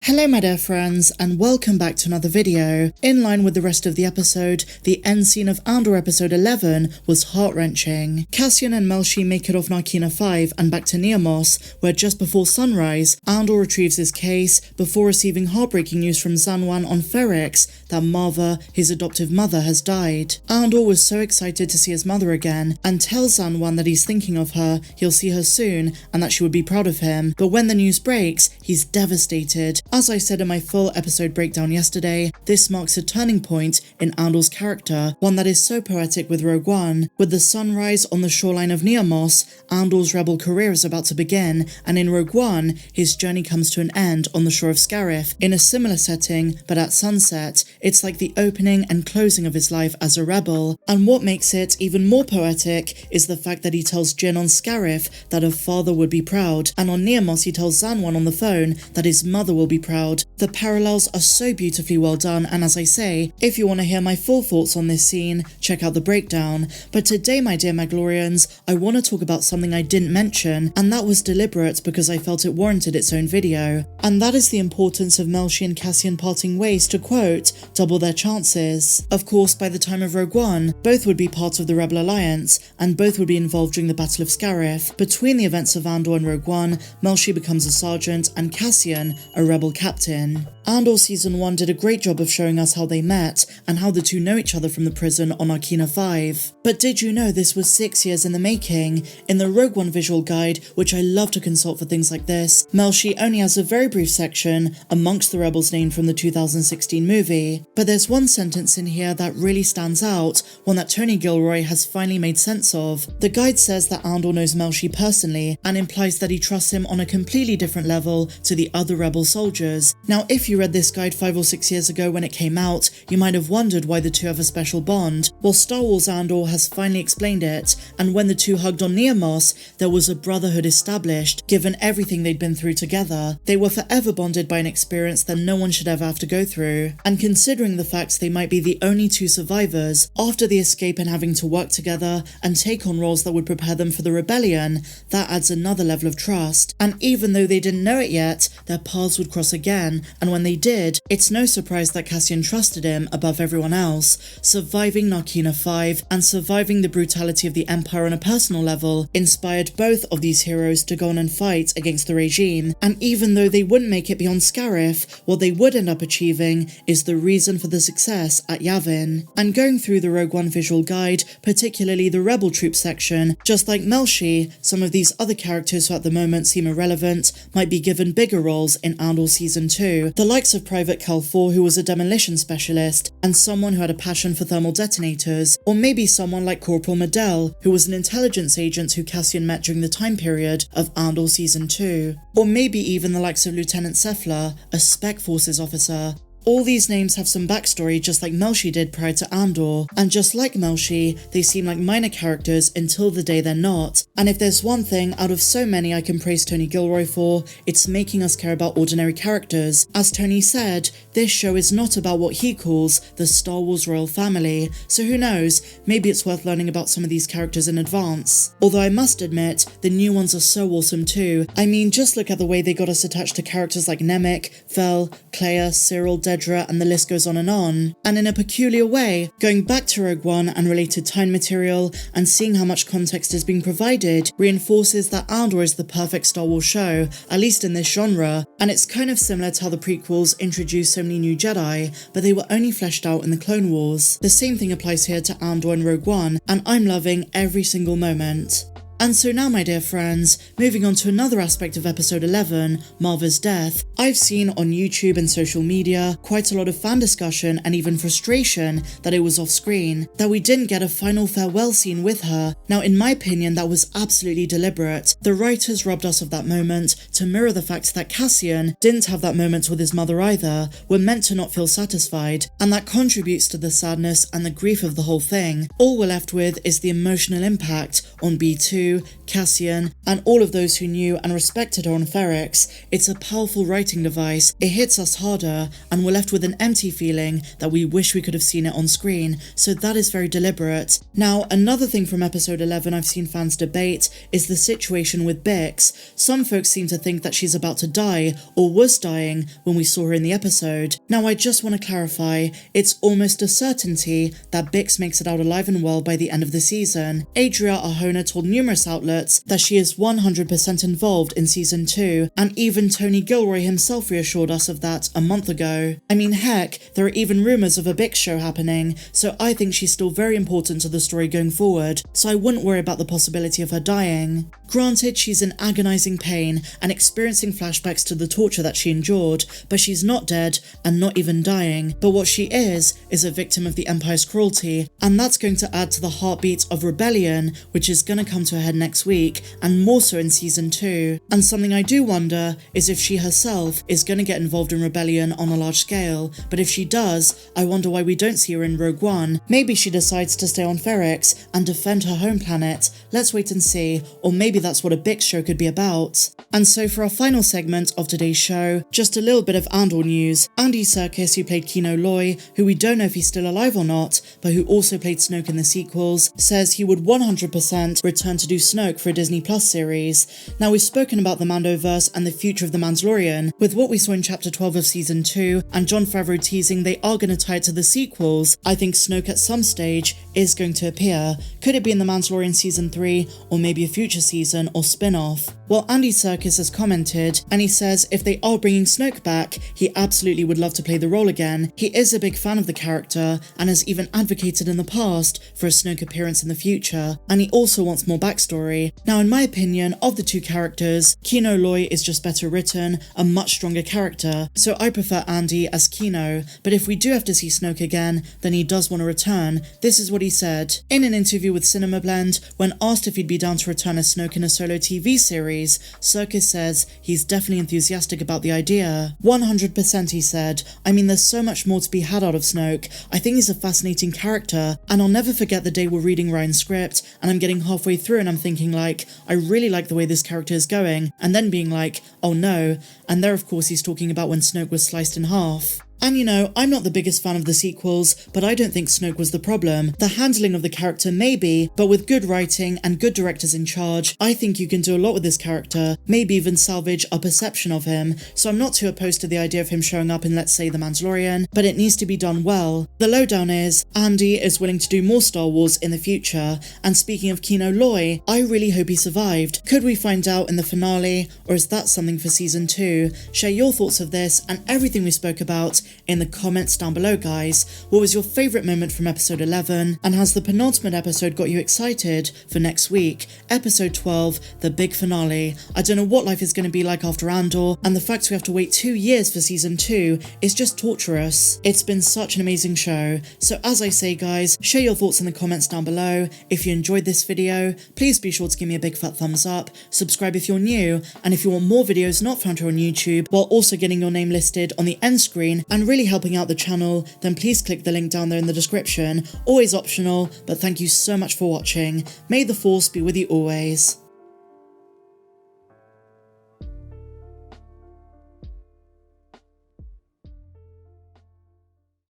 Hello my dear friends, and welcome back to another video. In line with the rest of the episode, the end scene of Andor episode 11 was heart-wrenching. Cassian and Melshi make it off Narkina 5 and back to Neamos, where just before sunrise, Andor retrieves his case before receiving heartbreaking news from Zanwan on Ferrix that Maarva, his adoptive mother, has died. Andor was so excited to see his mother again and tells Zanwan that he's thinking of her, he'll see her soon, and that she would be proud of him. But when the news breaks, he's devastated. As I said in my full episode breakdown yesterday, this marks a turning point in Andor's character, one that is so poetic with Rogue One. With the sunrise on the shoreline of Neamos, Andor's rebel career is about to begin, and in Rogue One, his journey comes to an end on the shore of Scarif, in a similar setting, but at sunset. It's like the opening and closing of his life as a rebel, and what makes it even more poetic is the fact that he tells Jyn on Scarif that her father would be proud, and on Neamos he tells Zanwan on the phone that his mother will be proud. The parallels are so beautifully well done, and as I say, if you want to hear my full thoughts on this scene, check out the breakdown. But today, my dear Maghlorians, I want to talk about something I didn't mention, and that was deliberate because I felt it warranted its own video. And that is the importance of Melshi and Cassian parting ways to, quote, double their chances. Of course, by the time of Rogue One, both would be part of the Rebel Alliance, and both would be involved during the Battle of Scarif. Between the events of Andor and Rogue One, Melshi becomes a sergeant and Cassian a rebel captain. Andor Season 1 did a great job of showing us how they met and how the two know each other from the prison on Narkina 5. But did you know this was 6 years in the making? In the Rogue One visual guide, which I love to consult for things like this, Melshi only has a very brief section amongst the rebels named from the 2016 movie. But there's one sentence in here that really stands out, one that Tony Gilroy has finally made sense of. The guide says that Andor knows Melshi personally and implies that he trusts him on a completely different level to the other rebel soldiers. Now, if you read this guide 5 or 6 years ago when it came out, you might have wondered why the two have a special bond. Well, Star Wars Andor has finally explained it, and when the two hugged on Neamos, there was a brotherhood established, given everything they'd been through together. They were forever bonded by an experience that no one should ever have to go through. And considering the fact they might be the only two survivors, after the escape and having to work together and take on roles that would prepare them for the rebellion, that adds another level of trust. And even though they didn't know it yet, their paths would cross again, and when they did, it's no surprise that Cassian trusted him above everyone else. Surviving Narkina 5 and surviving the brutality of the Empire on a personal level inspired both of these heroes to go on and fight against the regime, and even though they wouldn't make it beyond Scarif, what they would end up achieving is the reason for the success at Yavin. And going through the Rogue One visual guide, particularly the Rebel Troop section, just like Melshi, some of these other characters who at the moment seem irrelevant might be given bigger roles in Andor Season 2, the likes of Private Cal 4, who was a demolition specialist and someone who had a passion for thermal detonators, or maybe someone like Corporal Medell, who was an intelligence agent who Cassian met during the time period of Andor Season 2, or maybe even the likes of Lieutenant Cephala, a Spec Forces officer. All these names have some backstory just like Melshi did prior to Andor, and just like Melshi, they seem like minor characters until the day they're not. And if there's one thing out of so many I can praise Tony Gilroy for, it's making us care about ordinary characters. As Tony said, this show is not about what he calls the Star Wars royal family, so who knows, maybe it's worth learning about some of these characters in advance. Although I must admit, the new ones are so awesome too. I mean, just look at the way they got us attached to characters like Nemik, Fel, Clea, Cyril, Dedra, and the list goes on. And in a peculiar way, going back to Rogue One and related time material and seeing how much context is being provided reinforces that Andor is the perfect Star Wars show, at least in this genre, and it's kind of similar to how the prequels introduced so many new Jedi, but they were only fleshed out in the Clone Wars. The same thing applies here to Andor and Rogue One, and I'm loving every single moment. And so now, my dear friends, moving on to another aspect of episode 11, Maarva's death. I've seen on YouTube and social media quite a lot of fan discussion and even frustration that it was off screen, that we didn't get a final farewell scene with her. Now, in my opinion, that was absolutely deliberate. The writers robbed us of that moment to mirror the fact that Cassian didn't have that moment with his mother either, were meant to not feel satisfied, and that contributes to the sadness and the grief of the whole thing. All we're left with is the emotional impact on B2, 2, Cassian, and all of those who knew and respected her on Ferrix. It's a powerful writing device. It hits us harder, and we're left with an empty feeling that we wish we could have seen it on screen, so that is very deliberate. Now, another thing from episode 11 I've seen fans debate is the situation with Bix. Some folks seem to think that she's about to die, or was dying, when we saw her in the episode. Now, I just want to clarify, it's almost a certainty that Bix makes it out alive and well by the end of the season. Adria Arjona told numerous outlets that she is 100% involved in season 2, and even Tony Gilroy himself reassured us of that a month ago. I mean, heck, there are even rumours of a Bix show happening, so I think she's still very important to the story going forward, so I wouldn't worry about the possibility of her dying. Granted, she's in agonising pain and experiencing flashbacks to the torture that she endured, but she's not dead and not even dying. But what she is a victim of the Empire's cruelty, and that's going to add to the heartbeat of rebellion, which is going to come to a head next week, and more so in season 2. And something I do wonder is if she herself is going to get involved in rebellion on a large scale, but if she does, I wonder why we don't see her in Rogue One. Maybe she decides to stay on Ferrix and defend her home planet. Let's wait and see, or maybe that's what a Bix show could be about. And so for our final segment of today's show, just a little bit of Andor news. Andy Serkis, who played Kino Loy, who we don't know if he's still alive or not, but who also played Snoke in the sequels, says he would 100% return to do Snoke for a Disney Plus series. Now, we've spoken about the Mandoverse and the future of The Mandalorian, with what we saw in chapter 12 of season 2, and Jon Favreau teasing they are going to tie it to the sequels. I think Snoke at some stage is going to appear. Could it be in The Mandalorian season 3, or maybe a future season or spin-off? Well, Andy Serkis has commented, and he says if they are bringing Snoke back, he absolutely would love to play the role again. He is a big fan of the character, and has even advocated in the past for a Snoke appearance in the future, and he also wants more backstory. Now, in my opinion, of the two characters, Kino Loy is just better written, a much stronger character, so I prefer Andy as Kino, but if we do have to see Snoke again, then he does want to return. This is what he said. In an interview with Cinema Blend, when asked if he'd be down to return as Snoke in a solo TV series, Serkis says he's definitely enthusiastic about the idea. 100%, he said. I mean, there's so much more to be had out of Snoke. I think he's a fascinating character, and I'll never forget the day we're reading Ryan's script, and I'm getting halfway through and I'm thinking like, I really like the way this character is going, and then being like, oh no, and there of course he's talking about when Snoke was sliced in half. And you know, I'm not the biggest fan of the sequels, but I don't think Snoke was the problem. The handling of the character maybe, but with good writing and good directors in charge, I think you can do a lot with this character, maybe even salvage our perception of him, so I'm not too opposed to the idea of him showing up in, let's say, The Mandalorian, but it needs to be done well. The lowdown is, Andy is willing to do more Star Wars in the future, and speaking of Kino Loy, I really hope he survived. Could we find out in the finale, or is that something for season 2? Share your thoughts of this and everything we spoke about in the comments down below, guys. What was your favourite moment from episode 11? And has the penultimate episode got you excited for next week? Episode 12, the big finale. I don't know what life is going to be like after Andor, and the fact we have to wait 2 years for season 2 is just torturous. It's been such an amazing show. So as I say, guys, share your thoughts in the comments down below. If you enjoyed this video, please be sure to give me a big fat thumbs up, subscribe if you're new, and if you want more videos not found here on YouTube, while also getting your name listed on the end screen and really helping out the channel, then please click the link down there in the description. Always optional, but thank you so much for watching. May the Force be with you always.